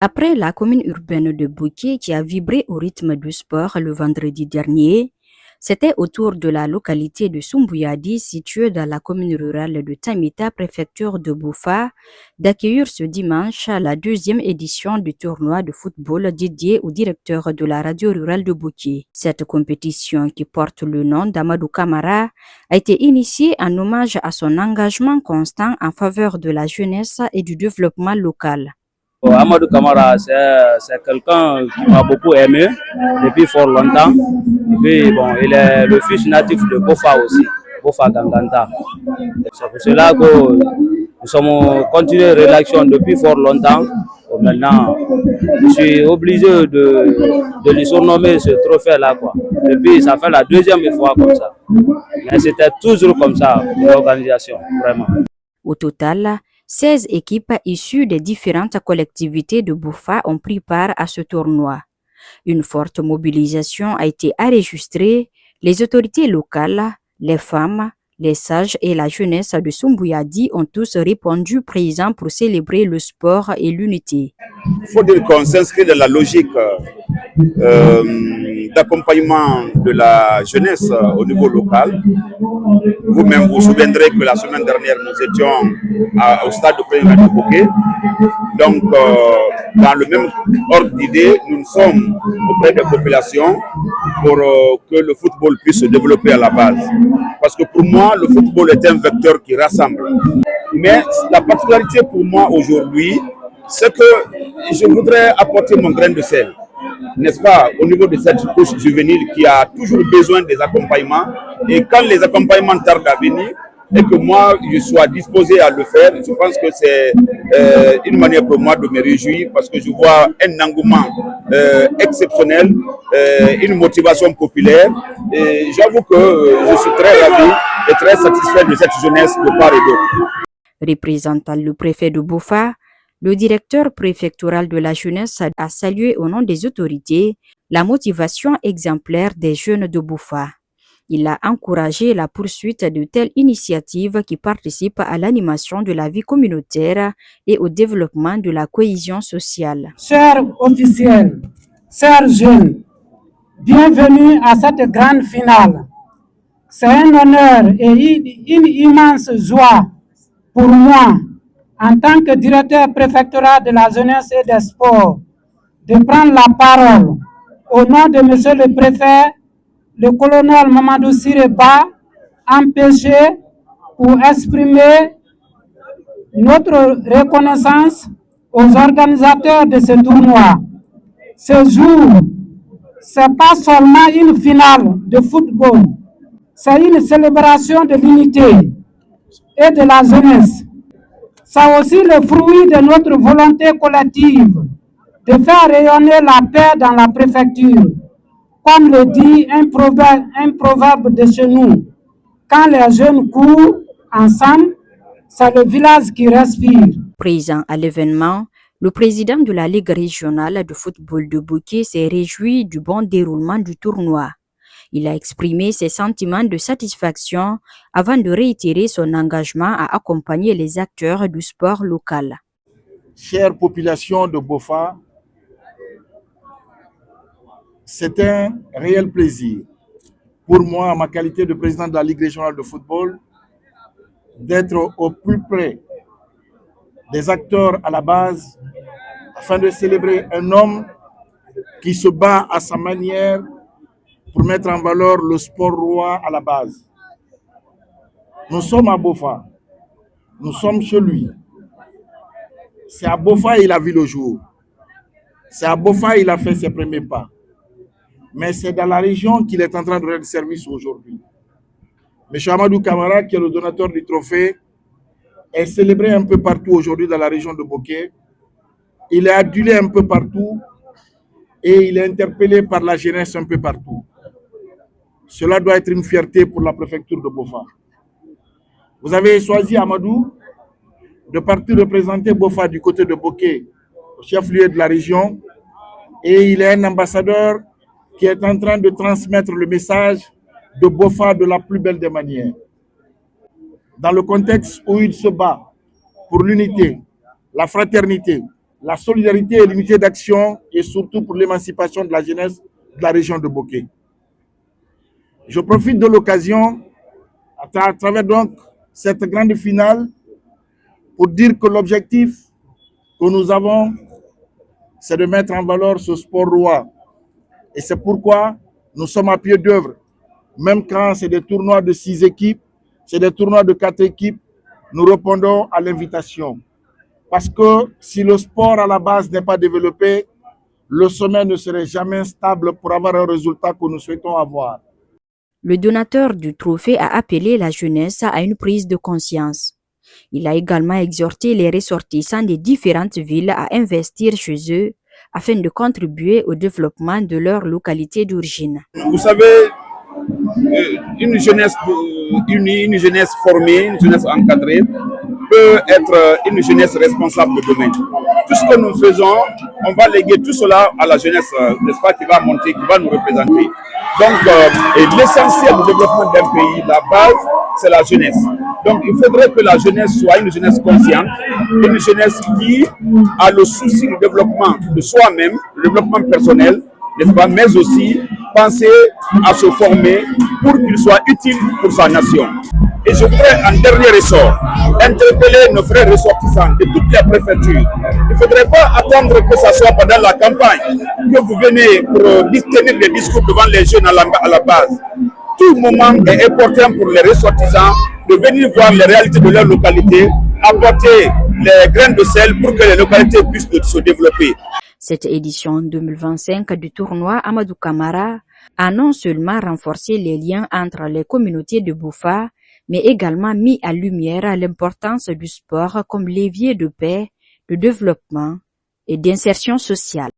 Après la commune urbaine de Bouquet qui a vibré au rythme du sport le vendredi dernier, c'était au tour de la localité de Sumbouyadi, située dans la commune rurale de Tamita, préfecture de Boufa, d'accueillir ce dimanche la deuxième édition du tournoi de football dédié au directeur de la radio rurale de Bouquet. Cette compétition, qui porte le nom d'Amadou Kamara, a été initiée en hommage à son engagement constant en faveur de la jeunesse et du développement local. Amadou Kamara, c'est quelqu'un qui m'a beaucoup aimé depuis fort longtemps. Et puis, bon, il est le fils natif de Bofa aussi, Bofa Ganganta. C'est pour cela que nous sommes continués relation depuis fort longtemps. Maintenant, je suis obligé de lui surnommer ce trophée-là, quoi. Et puis, ça fait la deuxième fois comme ça. Mais c'était toujours comme ça, l'organisation, vraiment. Au total, 16 équipes issues des différentes collectivités de Boufa ont pris part à ce tournoi. Une forte mobilisation a été enregistrée. Les autorités locales, les femmes, les sages et la jeunesse de Sumbouyadi ont tous répondu présents pour célébrer le sport et l'unité. Il faut dire qu'on s'inscrit dans la logique d'accompagnement de la jeunesse au niveau local. Vous-même vous souviendrez que la semaine dernière, nous étions au stade de premier de Bouquet. Donc, dans le même ordre d'idée, nous sommes auprès des populations pour que le football puisse se développer à la base. Parce que pour moi, le football est un vecteur qui rassemble. Mais la particularité pour moi aujourd'hui, c'est que je voudrais apporter mon grain de sel, n'est-ce pas, au niveau de cette couche juvénile qui a toujours besoin des accompagnements. Et quand les accompagnements tardent à venir, et que moi, je sois disposé à le faire, je pense que c'est une manière pour moi de me réjouir parce que je vois un engouement exceptionnel, une motivation populaire. Et j'avoue que je suis très ravi et très satisfait de cette jeunesse de part et d'autre. Représentant le préfet de Boufa, le directeur préfectoral de la jeunesse a salué au nom des autorités la motivation exemplaire des jeunes de Boufa. Il a encouragé la poursuite de telles initiatives qui participent à l'animation de la vie communautaire et au développement de la cohésion sociale. Chers officiels, chers jeunes, bienvenue à cette grande finale. C'est un honneur et une immense joie pour moi, en tant que directeur préfectoral de la jeunesse et des sports, de prendre la parole au nom de monsieur le préfet, le colonel Mamadou Sireba, empêché pour exprimer notre reconnaissance aux organisateurs de ce tournoi. Ce jour, ce n'est pas seulement une finale de football, c'est une célébration de l'unité et de la jeunesse. C'est aussi le fruit de notre volonté collective de faire rayonner la paix dans la préfecture. Comme le dit un proverbe de chez nous, quand les jeunes courent ensemble, c'est le village qui respire. Présent à l'événement, le président de la Ligue régionale de football de Bouquet s'est réjoui du bon déroulement du tournoi. Il a exprimé ses sentiments de satisfaction avant de réitérer son engagement à accompagner les acteurs du sport local. Chère population de Bofa, c'est un réel plaisir pour moi, en ma qualité de président de la Ligue régionale de football, d'être au plus près des acteurs à la base afin de célébrer un homme qui se bat à sa manière pour mettre en valeur le sport roi à la base. Nous sommes à Bofa, nous sommes chez lui. C'est à Bofa qu'il a vu le jour. C'est à Bofa qu'il a fait ses premiers pas. Mais c'est dans la région qu'il est en train de rendre service aujourd'hui. M. Amadou Kamara, qui est le donateur du trophée, est célébré un peu partout aujourd'hui dans la région de Bouquet. Il est adulé un peu partout et il est interpellé par la jeunesse un peu partout. Cela doit être une fierté pour la préfecture de Bofa. Vous avez choisi Amadou de partir représenter Bofa du côté de Bouquet, au chef-lieu de la région, et il est un ambassadeur qui est en train de transmettre le message de Bofa de la plus belle des manières. Dans le contexte où il se bat pour l'unité, la fraternité la solidarité et l'unité d'action et surtout pour l'émancipation de la jeunesse de la région de Boké. Je profite de l'occasion à travers donc cette grande finale pour dire que l'objectif que nous avons, c'est de mettre en valeur ce sport roi. Et c'est pourquoi nous sommes à pied d'œuvre. Même quand c'est des tournois de 6 équipes, c'est des tournois de 4 équipes, nous répondons à l'invitation. Parce que si le sport à la base n'est pas développé, le sommet ne serait jamais stable pour avoir un résultat que nous souhaitons avoir. Le donateur du trophée a appelé la jeunesse à une prise de conscience. Il a également exhorté les ressortissants des différentes villes à investir chez eux afin de contribuer au développement de leur localité d'origine. Vous savez, une jeunesse unie, une jeunesse formée, une jeunesse encadrée peut être une jeunesse responsable de demain. Tout ce que nous faisons, on va léguer tout cela à la jeunesse, n'est-ce pas, qui va monter, qui va nous représenter. Donc, l'essentiel du développement d'un pays, la base, c'est la jeunesse. Donc, il faudrait que la jeunesse soit une jeunesse consciente, une jeunesse qui a le souci du développement de soi-même, le développement personnel, n'est-ce pas, mais aussi penser à se former pour qu'il soit utile pour sa nation. Et je voudrais, en dernier ressort, interpeller nos frères ressortissants de toutes les préfectures. Il ne faudrait pas attendre que ce soit pendant la campagne que vous venez pour tenir des discours devant les jeunes à la base. Tout moment est important pour les ressortissants de venir voir les réalités de leur localité, apporter les graines de sel pour que les localités puissent se développer. Cette édition 2025 du tournoi Amadou Camara a non seulement renforcé les liens entre les communautés de Boufa, mais également mis à lumière l'importance du sport comme levier de paix, de développement et d'insertion sociale.